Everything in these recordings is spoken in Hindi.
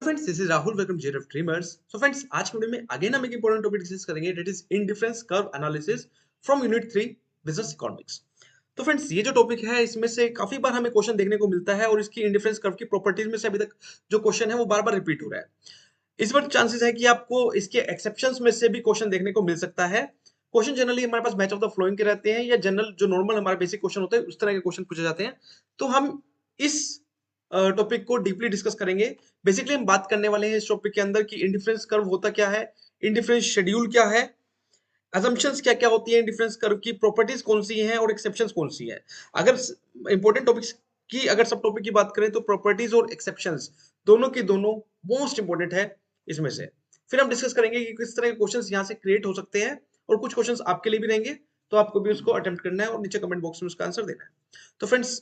Friends this is Rahul welcome JRF dreamers. So friends आज के वीडियो में अगेन हम एक इंपॉर्टेंट टॉपिक डिस्कस करेंगे that is indifference curve analysis from unit 3 business economics. तो फ्रेंड्स ये जो टॉपिक है इसमें से काफी बार हमें क्वेश्चन देखने को मिलता है और इसकी इंडिफरेंस कर्व की प्रॉपर्टीज में से अभी तक जो क्वेश्चन है वो बार बार रिपीट हो रहा है। इस बार चांसेस है कि आपको इसके एक्सेप्शंस में से भी क्वेश्चन देखने को मिल सकता है। क्वेश्चन जनरली हमारे पास मैच ऑफ द फ्लोइंग के रहते हैं या जनरल जो नॉर्मल हमारे बेसिक क्वेश्चन होते हैं उस तरह के क्वेश्चन पूछे जाते हैं। तो हम इस टॉपिक को डीपली डिस्कस करेंगे। बेसिकली हम बात करने वाले हैं इस टॉपिक के अंदर कि इंडिफरेंस कर्व होता क्या है, इंडिफरेंस शेड्यूल क्या है, असम्पशंस क्या क्या होती है, इंडिफरेंस कर्व की प्रॉपर्टीज कौन सी हैं और एक्सेप्शंस कौन सी हैं। अगर इंपॉर्टेंट टॉपिक्स की अगर सब टॉपिक की बात करें तो प्रॉपर्टीज और एक्सेप्शंस दोनों की दोनों मोस्ट इंपॉर्टेंट है इसमें से। फिर हम डिस्कस करेंगे कि किस तरह के क्वेश्चंस यहाँ से क्रिएट हो सकते हैं और कुछ क्वेश्चंस आपके लिए भी रहेंगे, तो आपको भी उसको अटेम्प्ट करना है और नीचे कमेंट बॉक्स में उसका आंसर देना है। तो फ्रेंड्स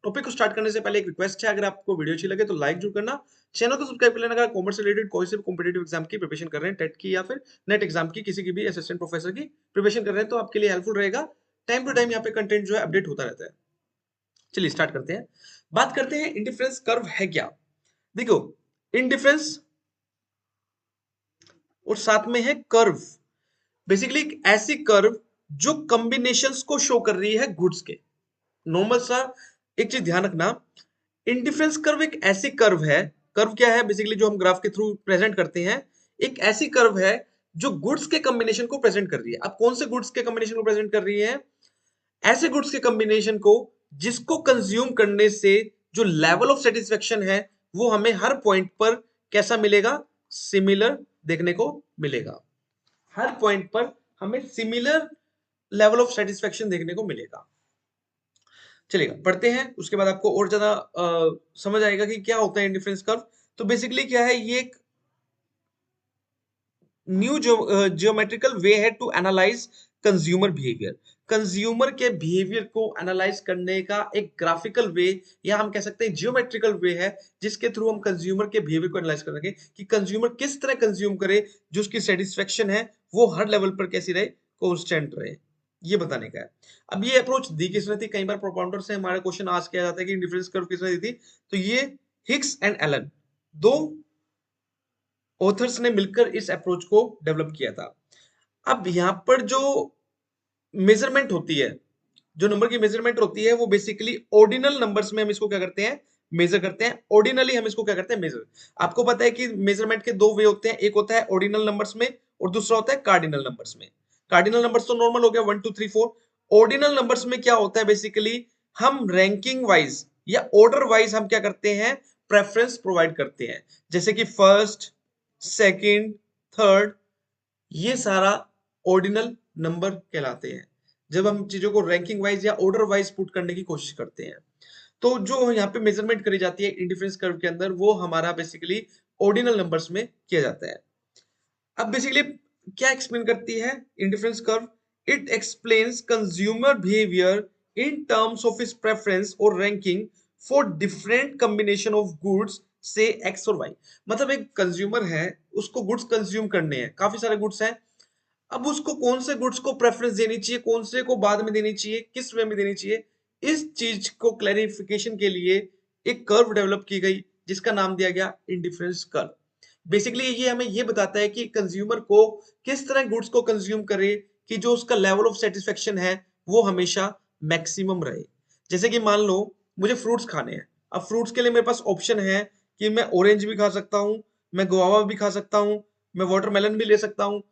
टॉपिक को स्टार्ट करने से पहले एक रिक्वेस्ट है, अगर आपको वीडियो अच्छी लगे तो लाइक जरूर करना, चैनल को सब्सक्राइब कर लेना। अगर कॉमर्स रिलेटेड कोई से भी कॉम्पिटिटिव एग्जाम की प्रिपरेशन कर रहे हैं, टेट की या फिर नेट एग्जाम की, किसी की भी असिस्टेंट प्रोफेसर की प्रिपरेशन कर रहे हैं, तो आपके लिए हेल्पफुल रहेगा। टाइम टू टाइम यहाँ पे कंटेंट जो है अपडेट होता रहता है। चलिए स्टार्ट करते हैं। बात करते हैं इंडिफरेंस कर्व है क्या। देखो, इंडिफरेंस और साथ में है कर्व, बेसिकली एक ऐसी कर्व जो कॉम्बिनेशंस को शो कर रही है गुड्स के। नॉर्मल सा एक चीज ध्यान रखना, इंडिफरेंस कर्व एक ऐसी कर्व है, कर्व क्या है बेसिकली जो हम ग्राफ के थ्रू प्रेजेंट करते हैं, एक ऐसी कर्व है जो गुड्स के कॉम्बिनेशन को प्रेजेंट कर रही है। अब कौन से गुड्स के कॉम्बिनेशन को प्रेजेंट कर रही है? ऐसे गुड्स के कॉम्बिनेशन को जिसको कंज्यूम करने से जो लेवल ऑफ सेटिस्फेक्शन है वो हमें हर पॉइंट पर कैसा मिलेगा? सिमिलर देखने को मिलेगा। हर पॉइंट पर हमें सिमिलर लेवल ऑफ सेटिस्फेक्शन देखने को मिलेगा। चलिएगा पढ़ते हैं, उसके बाद आपको और ज्यादा समझ आएगा कि क्या होता है इंडिफरेंस कर्व। तो बेसिकली क्या है, ये एक न्यू जियोमेट्रिकल वे है to analyse consumer behaviour. Consumer के बिहेवियर को एनालाइज करने का एक ग्राफिकल वे या हम कह सकते हैं जियोमेट्रिकल वे है, जिसके थ्रू हम कंज्यूमर के बिहेवियर को एनालाइज करेंगे कि कंज्यूमर किस तरह कंज्यूम करे जो उसकी सेटिस्फेक्शन है वो हर लेवल पर कैसी रहे, कॉन्स्टेंट रहे, ये बताने का है। अब ये अप्रोच दी किसने थी? कई बार प्रोपाउंडर से हमारा क्वेश्चन आज किया जाता है कि डिफरेंस कर्व किसने दी थी, तो ये हिग्स एंड एलन दो ऑथर्स ने मिलकर इस अप्रोच को डेवलप किया था। अब यहां पर जो मेजरमेंट होती है, जो नंबर की मेजरमेंट होती है वो बेसिकली ऑर्डिनल नंबर्स में हम इसको क्या करते हैं? मेजर करते हैं। ऑर्डिनली हम इसको क्या करते हैं? मेजर। आपको पता है कि मेजरमेंट के दो वे होते हैं, एक होता है ऑर्डिनल नंबर्स में और दूसरा होता है कार्डिनल नंबर्स में। कार्डिनल नंबर्स तो नॉर्मल हो गया 1 2 3 4। ऑर्डिनल नंबर्स में क्या होता है? बेसिकली हम रैंकिंग वाइज या ऑर्डर वाइज हम क्या करते हैं? प्रेफरेंस प्रोवाइड करते हैं, जैसे कि फर्स्ट, सेकंड, थर्ड, ये सारा ऑर्डिनल नंबर कहलाते हैं जब हम चीजों को रैंकिंग वाइज या ऑर्डर वाइज पुट करने की कोशिश करते हैं। तो जो यहाँ पे मेजरमेंट करी जाती है इंडिफरेंस कर्व के अंदर वो हमारा बेसिकली ऑर्डिनल नंबर्स में किया जाता है। अब बेसिकली क्या एक्सप्लेन करती है indifference curve? It explains consumer behaviour in terms of his preference और ranking for different combination of goods से एक्स और वाई। मतलब एक कंज्यूमर है, उसको गुड्स कंज्यूम करने हैं, काफी सारे गुड्स हैं। अब उसको कौन से गुड्स को प्रेफरेंस देनी चाहिए, कौन से को बाद में देनी चाहिए, किस वे में देनी चाहिए, इस चीज को क्लैरिफिकेशन के लिए एक कर्व डेवलप की गई जिसका नाम दिया गया इंडिफरेंस कर्व। बेसिकली ये हमें ये बताता है कि कंज्यूमर को किस तरह गुड्स को कंज्यूम करे कि जो उसका लेवल ऑफ सेटिस्फेक्शन है वो हमेशा मैक्सिमम रहे। जैसे कि मान लो मुझे फ्रूट्स खाने हैं, अब फ्रूट्स के लिए मेरे पास ऑप्शन है कि मैं ऑरेंज भी खा सकता हूँ, मैं गुआवा भी खा सकता हूँ, मैं वाटरमेलन भी ले सकता हूँ,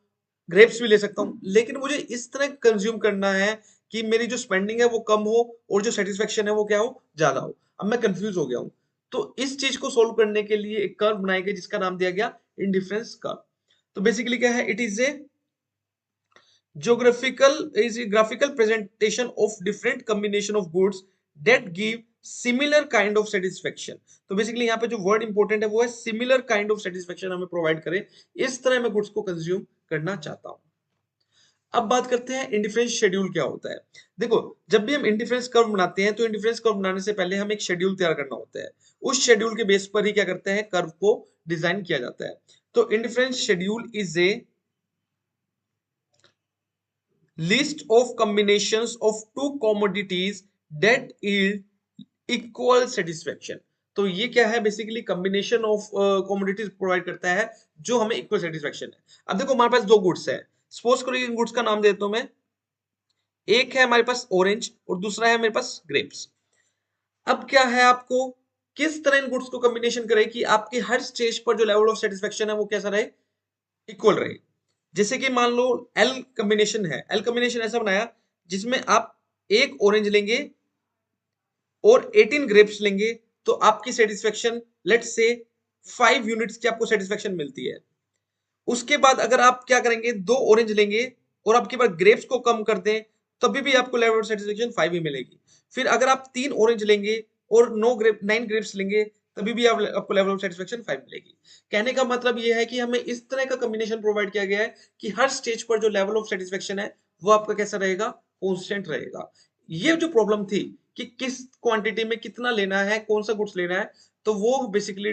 ग्रेप्स भी ले सकता हूँ, लेकिन मुझे इस तरह कंज्यूम करना है कि मेरी जो स्पेंडिंग है वो कम हो और जो सेटिस्फेक्शन है वो क्या हो? ज्यादा हो। अब मैं कंफ्यूज हो गया हूँ, तो इस चीज को सोल्व करने के लिए एक कर्व बनाई गई जिसका नाम दिया गया इंडिफरेंस कर्व। तो बेसिकली क्या है? It is a geographical is a graphical presentation of different combination of goods that give similar kind of satisfaction। तो बेसिकली यहाँ पे जो वर्ड इंपॉर्टेंट है वो है सिमिलर काइंड ऑफ सेटिस्फेक्शन हमें प्रोवाइड करे, इस तरह मैं गुड्स को कंज्यूम करना चाहता हूँ। अब बात करते हैं इंडिफरेंस शेड्यूल क्या होता है। देखो, जब भी हम इंडिफरेंस कर्व बनाते हैं तो इंडिफरेंस कर्व बनाने से पहले हमें एक शेड्यूल तैयार करना होता है। उस शेड्यूल के बेस पर ही क्या करते हैं? कर्व को डिजाइन किया जाता है। तो indifference schedule is a list of combinations of two commodities that yield equal satisfaction। तो ये क्या है, basically combination of commodities provide करता है जो हमें इक्वल सेटिस्फेक्शन है। अब देखो हमारे पास दो गुड्स है, सपोज करो इन गुड्स का नाम देता हूं मैं, एक है हमारे पास ऑरेंज और दूसरा है मेरे पास ग्रेप्स। अब क्या है, आपको किस तरह इन गुड्स को कॉम्बिनेशन करे कि आपके हर स्टेज पर जो लेवल ऑफ सेटिस्फेक्शन है वो कैसा रहे, इक्वल रहे। जैसे कि मान लो एल कॉम्बिनेशन है, एल कॉम्बिनेशन ऐसा बनाया जिसमें आप एक ऑरेंज लेंगे और 18 ग्रेप्स लेंगे, तो आपकी सेटिस्फेक्शन लेट्स से 5 यूनिट्स की आपको सेटिस्फेक्शन मिलती है। उसके बाद अगर आप क्या करेंगे, दो ऑरेंज लेंगे और आपके पास ग्रेप्स को कम कर दें, तभी भी आपको लेवल ऑफ सेटिस्फेक्शन 5 ही मिलेगी। फिर अगर आप तीन ऑरेंज लेंगे और 9 ग्रेप्स लेंगे, तभी भी आपको लेवल ऑफ सेटिस्फेक्शन 5 मिलेगी। कहने का मतलब यह है कि हमें इस तरह का कॉम्बिनेशन प्रोवाइड किया गया है कि हर स्टेज पर जो लेवल ऑफ सेटिस्फेक्शन है वो आपका कैसा रहेगा, कॉन्स्टेंट रहेगा। ये जो प्रॉब्लम थी कि किस क्वांटिटी में कितना लेना है, कौन सा गुड्स लेना है, तो वो बेसिकली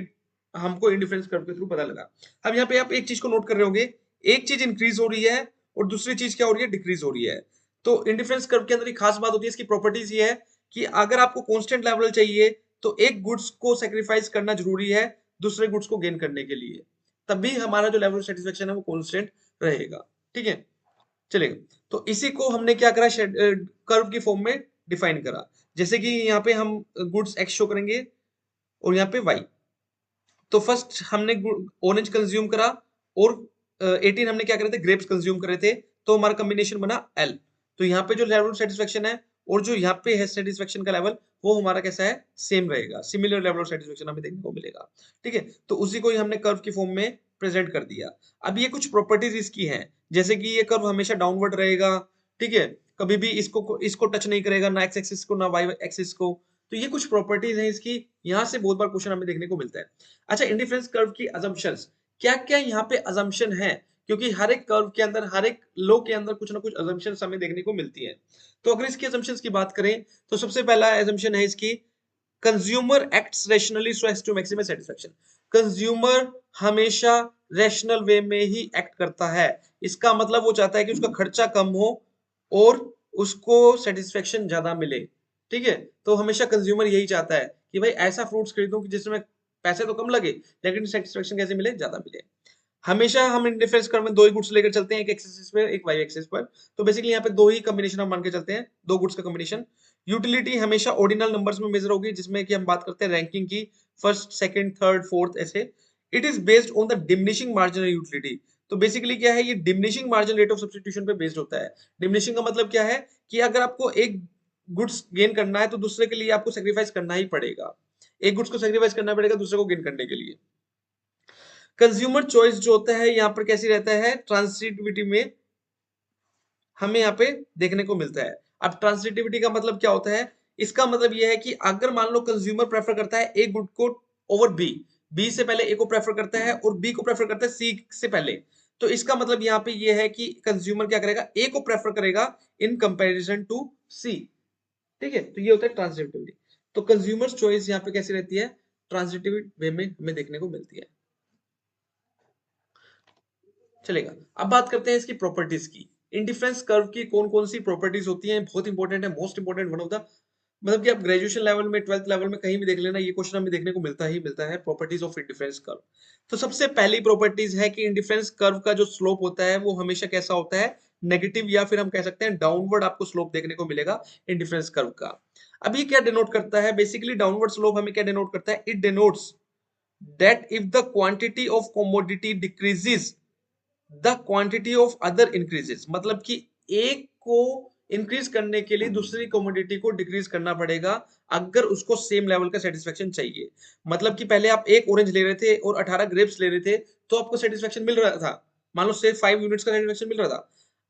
हमको इंडिफरेंस कर्व के थ्रू पता लगा। अब यहाँ पे आप एक चीज को नोट कर रहे होंगे, एक चीज इंक्रीज हो रही है और दूसरी चीज क्या हो रही है, डिक्रीज हो रही है। तो इंडिफरेंस कर्व के अंदर एक खास बात होती है, इसकी प्रॉपर्टीज ये है कि अगर आपको कांस्टेंट लेवल चाहिए तो एक गुड्स को सेक्रीफाइस करना जरूरी है दूसरे गुड्स को गेन करने के लिए, तभी हमारा जो लेवल ऑफ सेटिस्फेक्शन है वो कांस्टेंट रहेगा। ठीक है, चलेगा। तो इसी को हमने क्या करा, कर्व की फॉर्म में डिफाइन करा। जैसे कि यहाँ पे हम गुड्स एक्स शो करेंगे और यहाँ पे वाई। तो फर्स्ट हमने ऑरेंज कंज्यूम करा और 18 हमने क्या करे थे, ग्रेप्स कंज्यूम करे थे, तो हमारा कॉम्बिनेशन बना एल। तो यहाँ पे जो लेवल ऑफ सेटिस्फेक्शन है और जो यहाँ पे है सेटिस्फेक्शन का लेवल, वो हमारा कैसा है, सेम रहेगा, सिमिलर लेवल ऑफ सेटिस्फेक्शन हमें देखने को मिलेगा। ठीक है, तो उसी को ही हमने कर्व की फॉर्म में प्रेजेंट कर दिया। अब ये कुछ प्रॉपर्टीज इसकी हैं, जैसे कि ये कर्व हमेशा डाउनवर्ड रहेगा। ठीक है, कभी भी इसको इसको टच नहीं करेगा, ना एक्स एक्सिस को ना वाई एक्सिस को। तो ये कुछ प्रॉपर्टीज हैं इसकी, यहाँ से बहुत बार क्वेश्चन हमें देखने को मिलता है। अच्छा, इंडिफरेंस कर्व की अजम्पशंस क्या क्या यहाँ पे अजम्पशन है, क्योंकि हर एक कर्व के अंदर, हर एक लो के अंदर कुछ ना कुछ अजम्पशंस हमें देखने को मिलती है। तो अगर इसकी अजम्पशंस की बात करें तो सबसे पहला अजम्पशन है इसकी, consumer acts rationally so as to maximise satisfaction. Consumer हमेशा रैशनल वे में ही एक्ट करता है। इसका मतलब वो चाहता है कि उसका खर्चा कम हो और उसको सेटिस्फेक्शन ज्यादा मिले। ठीक है, तो हमेशा कंज्यूमर यही चाहता है कि भाई ऐसा फ्रूट्स खरीदूं कि जिसमें पैसे तो कम लगे लेकिन सेटिस्फेक्शन कैसे मिले, ज्यादा मिले। हमेशा हम इंडिफरेंस कर्व में दो ही गुड्स लेकर चलते हैं, एक एक्सिस पर एक वाई एक्सिस पर। तो बेसिकली यहाँ पे दो ही कॉम्बिनेशन हम मान के चलते हैं, दो गुड्स का कॉम्बिनेशन। यूटिलिटी हमेशा ऑर्डिनल नंबर्स में मेजर होगी, जिसमें कि हम बात करते हैं रैंकिंग की, फर्स्ट सेकंड थर्ड फोर्थ ऐसे। It is based on the diminishing marginal utility. तो बेसिकली क्या है, ये diminishing marginal rate of substitution पे बेस्ड होता है। डिमिनिशिंग का मतलब क्या है कि अगर आपको एक गुड्स गेन करना है तो दूसरे के लिए आपको सेक्रीफाइस करना ही पड़ेगा, एक गुड्स को सेक्रीफाइस करना पड़ेगा दूसरे को गेन करने के लिए। कंज्यूमर चॉइस जो होता है यहाँ पर कैसी रहता है, ट्रांसिटिविटी में हमें यहाँ पे देखने को मिलता है। अब ट्रांसिटिविटी का मतलब क्या होता है, इसका मतलब यह है कि अगर मान लो कंज्यूमर प्रेफर करता है ए गुड को ओवर बी, बी से पहले ए को प्रेफर करता है और बी को प्रेफर करता है सी से पहले, तो इसका मतलब यहाँ पे यह है कि कंज्यूमर क्या करेगा, ए को प्रेफर करेगा इन कंपैरिजन टू सी। ठीक है, तो ये होता है ट्रांसिटिविटी। तो कंज्यूमर चॉइस यहाँ पे कैसी रहती है, ट्रांसिटिव वे में हमें देखने को मिलती है। चलेगा, अब बात करते हैं इसकी प्रॉपर्टीज की। इंडिफरेंस कर्व की कौन कौन सी प्रॉपर्टीज होती हैं, बहुत इंपॉर्टेंट है, most important one of the, मतलब कि आप ग्रेजुएशन लेवल में, ट्वेल्थ लेवल में कहीं भी देख लेना, ये क्वेश्चन हमें देखने को मिलता ही मिलता है, प्रॉपर्टीज ऑफ इंडिफरेंस कर्व। तो सबसे पहली प्रॉपर्टीज है कि इंडिफरेंस कर्व का जो स्लोप होता है वो हमेशा कैसा होता है, नेगेटिव, या फिर हम कह सकते हैं डाउनवर्ड आपको स्लोप देखने को मिलेगा इंडिफरेंस कर्व का। अब ये क्या डिनोट करता है, बेसिकली डाउनवर्ड स्लोप हमें क्या डिनोट करता है, it denotes that if the quantity of commodity decreases the quantity of other increases. मतलब कि एक को इंक्रीज करने के लिए दूसरी कमोडिटी को डिक्रीज करना पड़ेगा अगर उसको सेम लेवल का सेटिस्फेक्शन चाहिए। मतलब कि पहले आप एक ऑरेंज ले रहे थे और 18 ग्रेप्स ले रहे थे तो आपको सेटिस्फेक्शन मिल रहा था, मान लो से 5 यूनिट्स का सेटिस्फेक्शन मिल रहा था।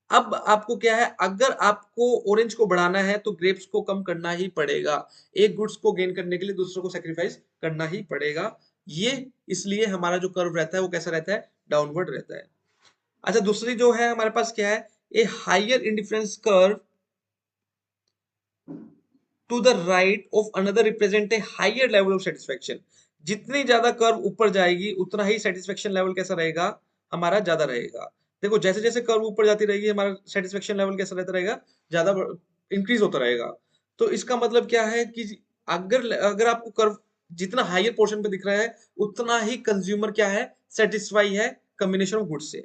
अब आपको क्या है, अगर आपको ऑरेंज को बढ़ाना है तो ग्रेप्स को कम करना ही पड़ेगा, एक गुड्स को गेन करने के लिए दूसरों को सेक्रीफाइस करना ही पड़ेगा। ये इसलिए हमारा जो कर्व रहता है वो कैसा रहता है, डाउनवर्ड रहता है। अच्छा, दूसरी जो है हमारे पास क्या है, a higher indifference curve to the right of another represent a higher level of satisfaction. जितनी ज्यादा कर्व ऊपर जाएगी उतना ही सेटिस्फेक्शन लेवल कैसा रहेगा, हमारा ज्यादा रहेगा। देखो जैसे जैसे कर्व ऊपर जाती रहेगी हमारा सेटिस्फेक्शन लेवल कैसा रहता रहेगा, ज्यादा इंक्रीज होता रहेगा। तो इसका मतलब क्या है कि अगर अगर आपको कर्व जितना हायर पोर्शन पे दिख रहा है उतना ही कंज्यूमर क्या है, सेटिस्फाई है कॉम्बिनेशन ऑफ गुड्स से,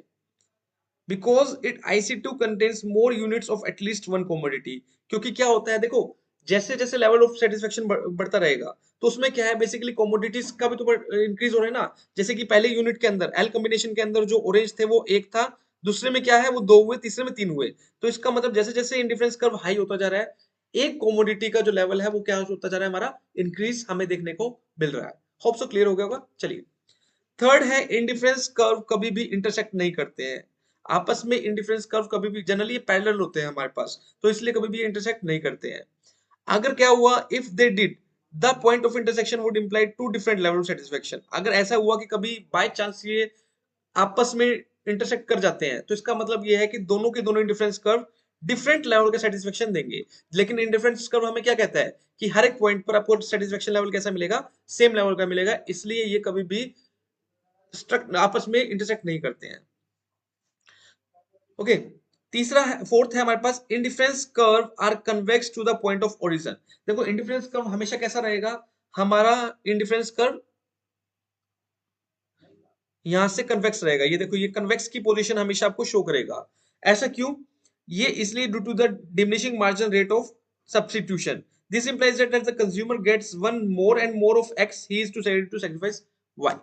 because it IC2 contains more units of at least one commodity. क्योंकि क्या होता है देखो, जैसे जैसे लेवल ऑफ सेटिस्फेक्शन बढ़ता रहेगा तो उसमें क्या है बेसिकली कॉमोडिटीज का भी तो इंक्रीज हो रहा है ना। जैसे कि पहले यूनिट के अंदर एल कॉम्बिनेशन के अंदर जो ऑरेंज थे वो एक था, दूसरे में क्या है वो दो हुए, तीसरे में तीन हुए। तो इसका मतलब जैसे जैसे इंडिफरेंस कर्व हाई होता जा रहा है, एक कॉमोडिटी का जो लेवल है वो क्या होता जा रहा है, हमारा इंक्रीज हमें देखने को मिल रहा है। होप सो क्लियर हो गया होगा। चलिए, थर्ड है इंडिफरेंस कर्व कभी भी इंटरसेक्ट नहीं करते हैं आपस में। इंडिफरेंस कर्व कभी भी जनरली पैरेलल होते हैं हमारे पास, तो इसलिए कभी भी इंटरसेक्ट नहीं करते हैं। अगर क्या हुआ, if they did, the point of intersection would imply two different level of satisfaction. अगर ऐसा हुआ कि कभी बाय चांस ये आपस में इंटरसेक्ट कर जाते हैं, तो इसका मतलब ये है कि दोनों के दोनों इंडिफरेंस कर्व डिफरेंट लेवल का सेटिस्फेक्शन देंगे। लेकिन इंडिफरेंस कर्व हमें क्या कहता है कि हर एक पॉइंट पर आपको सेटिस्फेक्शन लेवल कैसा मिलेगा, सेम लेवल का मिलेगा, इसलिए ये कभी भी आपस में इंटरसेक्ट नहीं करते हैं। ओके, तीसरा है, फोर्थ है हमारे पास, indifference curve are convex to the point of origin. देखो इंडिफरेंस कर्व हमेशा कैसा रहेगा, हमारा इंडिफरेंस कर्व यहां से कन्वेक्स रहेगा। ये देखो, ये कन्वेक्स की पोजीशन हमेशा आपको शो करेगा। ऐसा क्यों, ये इसलिए due to the diminishing margin rate of substitution. This implies that as the consumer gets one more and more of X, he is to sacrifice Y.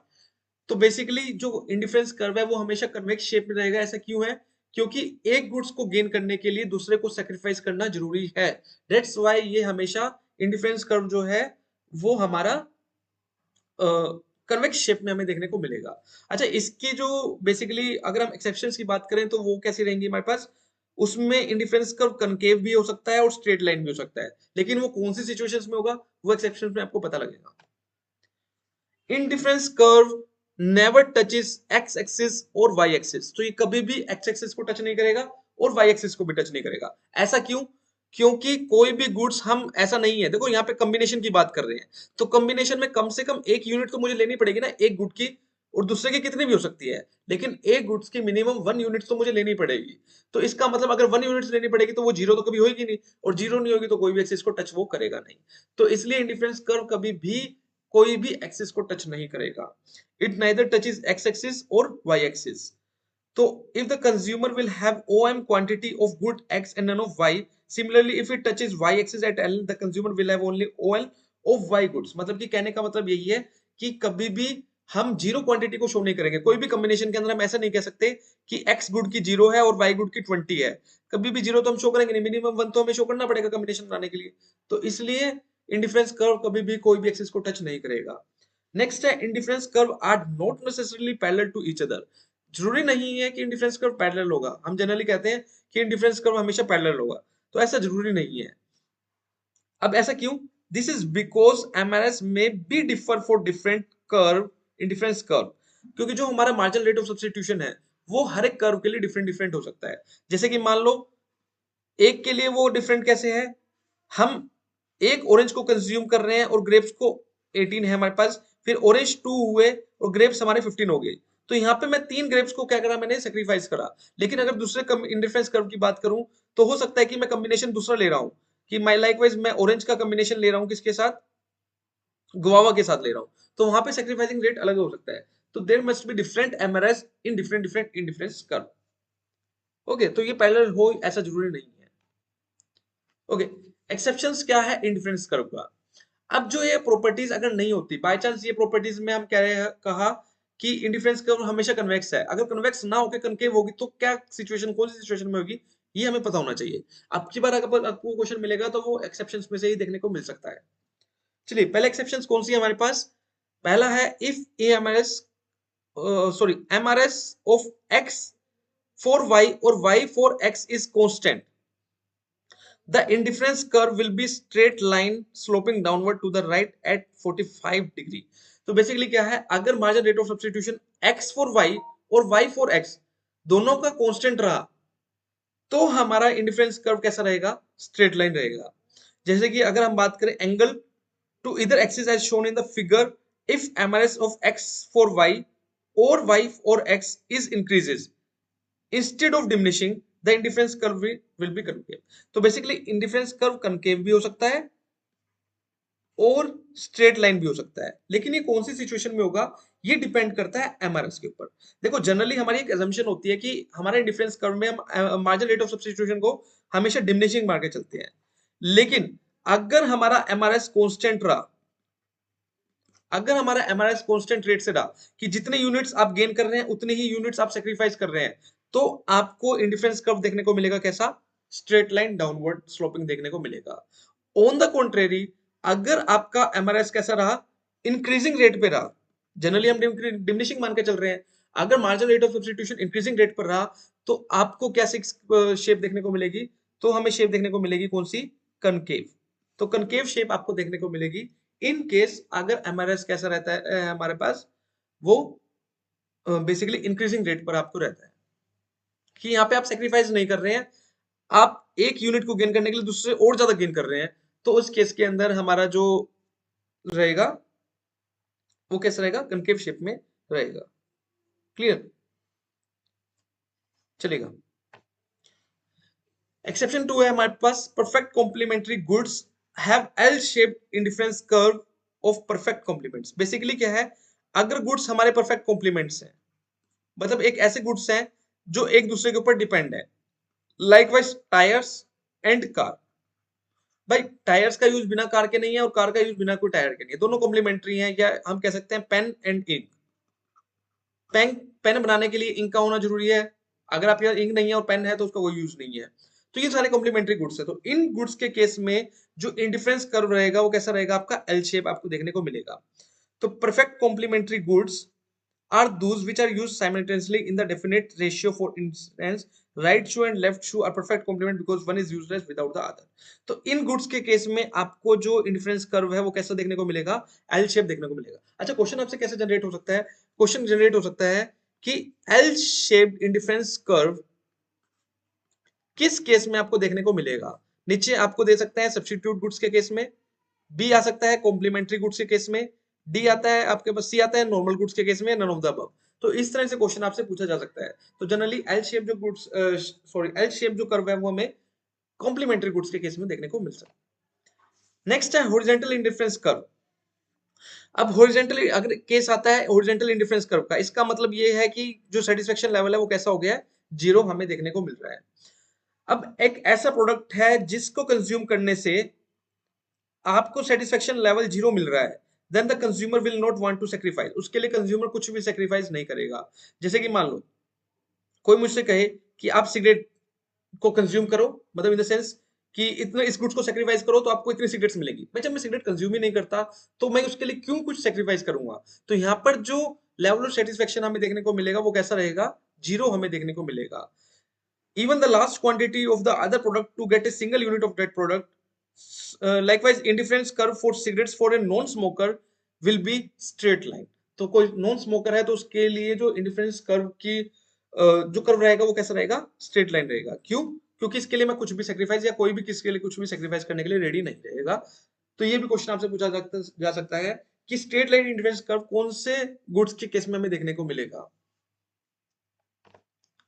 तो बेसिकली जो इंडिफरेंस कर्व है वो हमेशा कन्वेक्स शेप में रहेगा। ऐसा क्यों है, क्योंकि एक गुड्स को गेन करने के लिए दूसरे को सेक्रीफाइस करना जरूरी है। दैट्स व्हाई ये हमेशा इंडिफरेंस कर्व जो है वो हमारा कन्वेक्स शेप में हमें देखने को मिलेगा। अच्छा, इसकी जो बेसिकली अगर हम एक्सेप्शंस की बात करें तो वो कैसी रहेंगी हमारे पास, उसमें इंडिफरेंस कर्व कनकेव भी हो सकता है और स्ट्रेट लाइन भी हो सकता है, लेकिन वो कौन सी सिचुएशंस में होगा वो एक्सेप्शन में आपको पता लगेगा। Indifference curve never touches x axis और वाई एक्सिस। तो ये कभी भी एक्स एक्सिस को टच नहीं करेगा और वाई एक्सिस को भी टच नहीं करेगा। ऐसा क्यों, क्योंकि कोई भी गुड्स हम ऐसा नहीं है, देखो यहाँ पे कॉम्बिनेशन की बात कर रहे हैं, तो कॉम्बिनेशन में कम से कम एक यूनिट तो मुझे लेनी पड़ेगी ना एक गुड की, और दूसरे की कितनी भी हो सकती है, लेकिन एक गुड्स की मिनिमम 1 यूनिट तो मुझे लेनी पड़ेगी। तो इसका मतलब अगर 1 यूनिट लेनी पड़ेगी तो वो जीरो तो कभी होगी नहीं, और जीरो नहीं होगी तो कोई भी एक्सिस को टच वो करेगा नहीं। तो इसलिए इंडिफरेंस कर्व कभी भी कोई भी एक्सिस को टच नहीं करेगा। It neither touches x axis और वाई एक्सिस। तो if the consumer will have OM quantity of good X and none of Y, similarly if it touches Y axis at L, the consumer will have only OL of Y goods। मतलब कि कहने का मतलब यही है कि कभी भी हम जीरो क्वांटिटी को शो नहीं करेंगे। कोई भी कॉम्बिनेशन के अंदर हम ऐसा नहीं कह सकते कि X गुड की जीरो है और Y गुड की 20 है। कभी भी जीरो तो हम शो करेंगे नहीं, मिनिमम 1 तो हमें शो करना पड़ेगा कॉम्बिनेशन बनाने के लिए। तो इसलिए इंडिफरेंस कर्व कभी भी कोई भी एक्सिस को टच नहीं करेगा। नेक्स्ट है, indifference curve are not necessarily parallel to each other. जरूरी नहीं है कि इंडिफरेंस कर्व पैरेलल होगा। हम जनरली कहते हैं कि इंडिफरेंस कर्व हमेशा पैरेलल होगा, तो ऐसा जरूरी नहीं है। अब ऐसा क्यों, दिस इज बिकॉज एमआरएस में be differ for different curve indifference curve. क्योंकि जो हमारा मार्जिनल रेट ऑफ सब्स्टिट्यूशन है वो हर एक कर्व के लिए डिफरेंट डिफरेंट हो सकता है। जैसे कि मान लो एक के लिए वो डिफरेंट कैसे है, हम एक ऑरेंज को कंज्यूम कर रहे हैं और ग्रेप्स को 18 है हमारे पास, फिर ऑरेंज 2 हुए और ग्रेप्स हमारे 15 हो गए। तो यहाँ पे मैं 3 ग्रेप्स को क्या करा, मैंने सेक्रीफाइस करा। लेकिन अगर दूसरे इंडिफरेंस कर्व की बात करूं तो हो सकता है कि मैं कॉम्बिनेशन दूसरा ले रहा हूं, कि माई लाइकवाइज मैं ऑरेंज का कॉम्बिनेशन ले रहा हूं किसके साथ, गुआवा के साथ ले रहा हूं, तो वहां पे सेक्रीफाइसिंग रेट अलग हो सकता है। तो there must be different MRS in different different indifference curve. Okay, तो ये पैरेलल हो ऐसा जरूरी नहीं है। ओके, एक्सेप्शंस क्या है इंडिफरेंस कर्व का। अब जो ये प्रॉपर्टीज अगर नहीं होती, बाय चांस ये प्रॉपर्टीज में हम कह रहे हैं कहा कि इंडिफरेंस कर्व हमेशा कन्वेक्स है, अगर कन्वेक्स ना होकर कनकेव होगी तो क्या सिचुएशन, कौन सी सिचुएशन में होगी, ये हमें पता होना चाहिए। अब की बार अगर आपको क्वेश्चन मिलेगा तो वो एक्सेप्शंस में से ही देखने को मिल सकता है। चलिए, पहले एक्सेप्शंस कौन सी है हमारे पास, पहला है if MRS sorry MRS of x for y और y for x is constant, the indifference curve will be straight line sloping downward to the right at 45 degree। तो बेसिकली क्या है, अगर margin rate of substitution x for y और y फॉर x दोनों का कांस्टेंट रहा तो हमारा इंडिफरेंस कर्व कैसा रहेगा, स्ट्रेट लाइन रहेगा। जैसे कि अगर हम बात करें एंगल टू इधर axis as shown in the figure, if MRS of x for y और y for x is increases instead of diminishing, the indifference curve will be concave। तो बेसिकली इंडिफरेंस कर्व कनकेव भी हो सकता है और स्ट्रेट लाइन भी हो सकता है। लेकिन ये कौन सी सिचुएशन में होगा, ये डिपेंड करता है एमआरएस के ऊपर। देखो जनरली हमारी एक assumption होती है कि हमारे डिफरेंस कर्व में हम मार्जिनल रेट ऑफ सब्स्टिट्यूशन को हमेशा डिमिनिशिंग मान के चलते हैं। लेकिन अगर हमारा एमआरएस कांस्टेंट रहा, अगर हमारा एमआरएस कांस्टेंट रेट से रहा कि जितने यूनिट्स आप गेन कर रहे हैं उतने ही यूनिट्स आप सेक्रीफाइस कर रहे हैं, तो आपको इंडिफरेंस कर्व देखने को मिलेगा कैसा, स्ट्रेट लाइन डाउनवर्ड स्लोपिंग देखने को मिलेगा। ऑन द कॉन्ट्रेरी, अगर आपका एमआरएस कैसा रहा, इंक्रीजिंग रेट पे रहा, जनरली हम डिमिनिशिंग मान के चल रहे हैं, अगर marginal rate of substitution increasing rate पर रहा तो आपको कैसी शेप देखने को मिलेगी, तो हमें शेप देखने को मिलेगी कौन सी, कनकेव। तो कनकेव शेप आपको देखने को मिलेगी इन केस अगर एमआरएस कैसा रहता है हमारे पास, वो बेसिकली इंक्रीजिंग रेट पर आपको रहता है कि यहाँ पे आप सेक्रीफाइस नहीं कर रहे हैं, आप एक यूनिट को गेन करने के लिए दूसरे और ज्यादा गेन कर रहे हैं, तो उस केस के अंदर हमारा जो रहेगा वो कैसा रहेगा, कनकेव शेप में रहेगा। क्लियर, चलेगा। एक्सेप्शन 2 है हमारे पास, perfect complementary goods have L shaped indifference curve of perfect complements. Basically क्या है, अगर गुड्स हमारे परफेक्ट कॉम्प्लीमेंट्स हैं, मतलब एक ऐसे गुड्स हैं जो एक दूसरे के ऊपर डिपेंड है, लाइकवाइज टायर्स एंड कार। भाई टायर्स का यूज बिना कार के नहीं है और कार का यूज बिना कोई टायर के नहीं है, दोनों कॉम्प्लीमेंट्री हैं, या हम कह सकते हैं pen and ink. Pen pen बनाने के लिए इंक का होना जरूरी है, अगर आपके पास इंक नहीं है और पेन है तो उसका कोई यूज नहीं है। तो ये सारे कॉम्प्लीमेंट्री गुड्स है। तो इन गुड्स के केस में जो इंडिफरेंस कर्व रहेगा वो कैसा रहेगा, आपका एल शेप आपको देखने को मिलेगा। तो perfect complementary goods are those which are used simultaneously in the definite ratio. For instance, right shoe and left shoe are perfect complement because one is useless without the other. तो इन गुड्स के केस में आपको जो इंडिफरेंस कर्व है वो कैसा देखने को मिलेगा, एल शेप देखने को मिलेगा। अच्छा, क्वेश्चन आपसे कैसे जनरेट हो सकता है, क्वेश्चन जनरेट हो सकता है कि एल शेप्ड इंडिफरेंस कर्व किस केस में आपको देखने को मिलेगा। नीचे आपको दे सकते हैं सब्स्टिट्यूट गुड्स के केस में, बी आ सकता है कॉम्प्लीमेंट्री गुड्स के केस में, डी आता है आपके पास, सी आता है नॉर्मल गुड्स के केस में, नन ऑफ द अबव। तो इस तरह से क्वेश्चन आपसे पूछा जा सकता है। तो जनरली एल शेप जो गुड्स एल शेप जो कर्व है वो हमें कॉम्प्लीमेंट्री गुड्स के केस में देखने को मिल सकता है। नेक्स्ट है हॉरिजॉन्टल इंडिफरेंस कर्व। अब हॉरिजॉन्टल अगर केस आता है हॉरिजॉन्टल इंडिफरेंस कर्व का, इसका मतलब ये है कि जो सेटिस्फेक्शन लेवल है वो कैसा हो गया है, जीरो हमें देखने को मिल रहा है। अब एक ऐसा प्रोडक्ट है जिसको कंज्यूम करने से आपको सेटिस्फेक्शन लेवल जीरो मिल रहा है, then the consumer will not want to sacrifice. उसके लिए कंज्यूमर कुछ भी सेक्रीफाइस नहीं करेगा। जैसे कि मान लो कोई मुझसे कहे कि आप सिगरेट को कंज्यूम करो, मतलब इन द सेंस कि इतने इस गुड्स को सेक्रीफाइस करो तो आपको इतनी सिगरेट्स मिलेगी। मैं जब मैं सिगरेट कंज्यूम ही नहीं करता तो मैं उसके लिए क्यों कुछ सेक्रीफाइस करूंगा। तो यहाँ पर जो लेवल ऑफ सेटिस्फेक्शन हमें देखने को मिलेगा वो कैसा रहेगा, जीरो हमें देखने को मिलेगा। Even the last quantity of the other product to get a single unit of that product. Likewise, indifference curve for cigarettes for a non-smoker will be straight line. तो कोई नॉन स्मोकर है तो उसके लिए जो इंडिफरेंस कर्व की जो कर्व रहेगा वो कैसा रहेगा, स्ट्रेट लाइन रहेगा। क्यों, क्योंकि इसके लिए मैं कुछ भी सेक्रीफाइस या कोई भी किसके लिए कुछ भी सेक्रीफाइस करने के लिए रेडी नहीं रहेगा। तो ये भी क्वेश्चन आपसे पूछा जा सकता है कि स्ट्रेट लाइन इंडिफरेंस कर्व कौन से गुड्स के केस में हमें देखने को मिलेगा।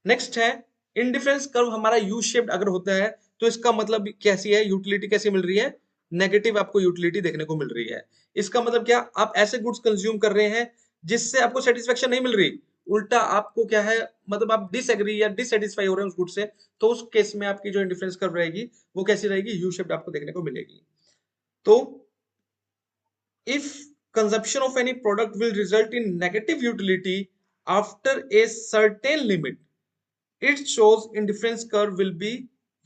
नेक्स्ट है इंडिफरेंस कर्व हमारा यू शेप्ड अगर होता है तो इसका मतलब कैसी है, यूटिलिटी कैसी मिल रही है, नेगेटिव आपको यूटिलिटी देखने को मिल रही है। इसका मतलब क्या, आप ऐसे गुड्स कंज्यूम कर रहे हैं जिससे आपको सेटिस्फेक्शन नहीं मिल रही, उल्टा आपको क्या है, मतलब आप डिसएग्री या डिससेटिस्फाई हो रहे हैं उस गुड से, तो उस केस में आपकी जो इंडिफरेंस कर्व रहेगी वो कैसी रहेगी, यू शेप्ड आपको देखने को मिलेगी। तो if consumption of any product will result in negative utility after a certain limit, it shows indifference curve will be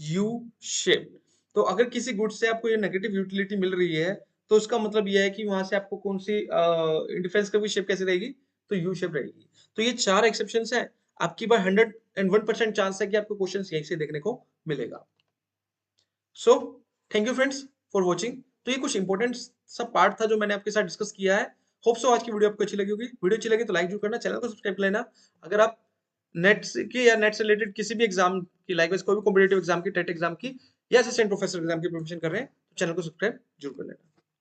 U shaped. तो अगर किसी गुड से आपको ये नेगेटिव यूटिलिटी मिल रही है तो उसका मतलब ये है कि वहां से आपको कौन सी इंडिफरेंस कर्व की शेप कैसी रहेगी, तो यू शेप रहेगी। तो ये चार एक्सेप्शंस हैं, आपकी बार 101% चांस है कि आपको क्वेश्चन यहीं से देखने को मिलेगा। So thank you friends for watching. तो ये कुछ इंपॉर्टेंट सा पार्ट था जो मैंने आपके साथ डिस्कस किया है। होप सो आज की वीडियो आपको अच्छी लगी होगी। वीडियो अच्छी लगी तो लाइक जरूर करना, चैनल को सब्सक्राइब कर लेना। अगर आप नेट की या नेट से रिलेटेड किसी भी एग्जाम की, लाइक कोई भी कॉम्पिटेटिव एग्जाम की, टेट एग्जाम की या असिस्टेंट प्रोफेसर एग्जाम की प्रिपरेशन कर रहे हैं तो चैनल को सब्सक्राइब जरूर कर लेना।